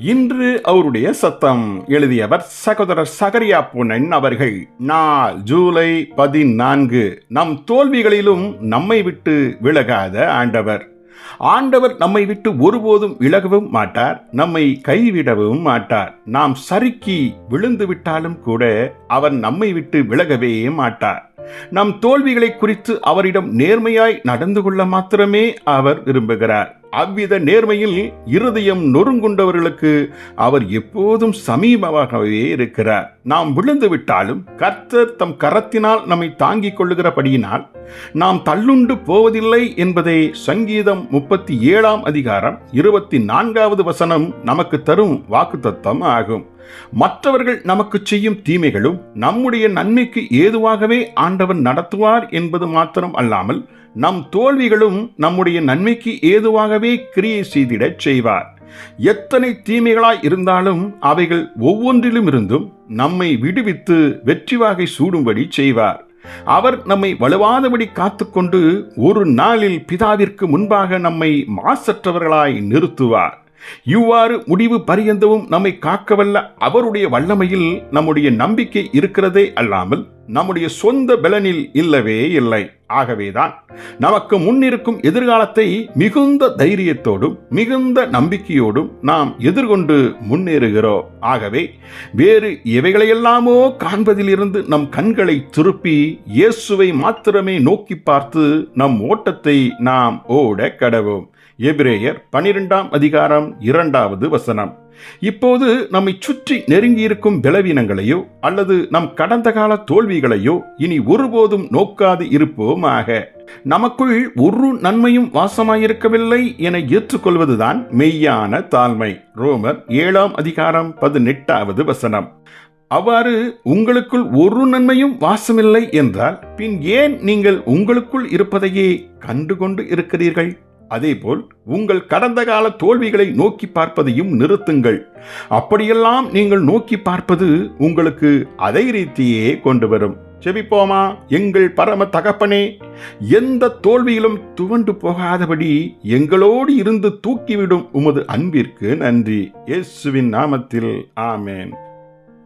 இன்று அவருடைய சத்தம். எழுதியவர் சகோதரர் சகரியா பொன்னன் அவர்கள். நாள் ஜூலை 14. நம் தோல்விகளிலும் நம்மை விட்டு விலகாத ஆண்டவர். ஆண்டவர் நம்மை விட்டு ஒருபோதும் விலகவும் மாட்டார், நம்மை கைவிடவும் மாட்டார். நாம் சறுக்கி விழுந்து விட்டாலும் கூட அவர் நம்மை விட்டு விலகவே மாட்டார். நம் தோல்விகளை குறித்து அவரிடம் நேர்மையாய் நடந்து கொள்ள மாத்திரமே அவர் விரும்புகிறார். அவ்வித நேர்மையில் இருதயம் நொறுங்குண்டவர்களுக்கு அவர் எப்போதும் சமீபமாகவே இருக்கிறார். நாம் விழுந்து விட்டாலும் கர்த்தர் தம் கரத்தினால் நம்மை தாங்கிக் கொள்ளுகிறபடியினால் நாம் தள்ளுண்டு போவதில்லை என்பதே சங்கீதம் 37:24 நமக்கு தரும் வாக்குத்தத்தம் ஆகும். மற்றவர்கள் நமக்கு செய்யும் தீமைகளும் நம்முடைய நன்மைக்கு ஏதுவாகவே ஆண்டவன் நடத்துவார் என்பது மாத்திரம் அல்லாமல் நம் தோல்விகளும் நம்முடைய நன்மைக்கு ஏதுவாகவே கிரியை செய்திடச் செய்வார். எத்தனை தீமைகளாய் இருந்தாலும் அவைகள் ஒவ்வொன்றிலும் இருந்தும் நம்மை விடுவித்து வெற்றி வாகை சூடும்படி செய்வார். அவர் நம்மை வலுவாதபடி காத்துக்கொண்டு ஒரு நாளில் பிதாவிற்கு முன்பாக நம்மை மாசற்றவர்களாய் நிறுத்துவார். இவ்வாறு முடிவு பரியந்தவும் நம்மை காக்கவல்ல அவருடைய வல்லமையில் நம்முடைய நம்பிக்கை இருக்கிறதே அல்லாமல் நம்முடைய சொந்த பலனில் இல்லவே இல்லை. ஆகவேதான் நமக்கு முன்னிருக்கும் எதிர்காலத்தை மிகுந்த தைரியத்தோடும் மிகுந்த நம்பிக்கையோடும் நாம் எதிர்கொண்டு முன்னேறுகிறோம். ஆகவே வேறு எவைகளையெல்லாமோ காண்பதிலிருந்து நம் கண்களை திருப்பி இயேசுவை மாத்திரமே நோக்கி பார்த்து நம் ஓட்டத்தை நாம் ஓட கடவோம். எபிரேயர் 12:2. இப்போது நம்மை சுற்றி நெருங்கியிருக்கும் பலவீனங்களையோ அல்லது நம் கடந்த கால தோல்விகளையோ இனி ஒருபோதும் நோக்காது இருப்போமாக. நமக்குள் ஒரு நன்மையும் வாசமாயிருக்கவில்லை என ஏற்றுக்கொள்வதுதான் மெய்யான தாழ்மை. ரோமர் 7:18. அவ்வாறு உங்களுக்குள் ஒரு நன்மையும் வாசமில்லை என்றால் பின் ஏன் நீங்கள் உங்களுக்குள் இருப்பதையே கண்டுகொண்டு இருக்கிறீர்கள்? அதேபோல் உங்கள் கடந்த கால தோல்விகளை நோக்கி பார்ப்பதையும் நிறுத்துங்கள். அப்படியெல்லாம் நீங்கள் நோக்கி பார்ப்பது உங்களுக்கு அதைரியத்தையே கொண்டு வரும். செபிப்போமா? எங்கள் பரம தகப்பனே, எந்த தோல்வியிலும் துவண்டு போகாதபடி எங்களோடு இருந்து தூக்கிவிடும் உமது அன்பிற்கு நன்றி. இயேசுவின் நாமத்தில் ஆமேன்.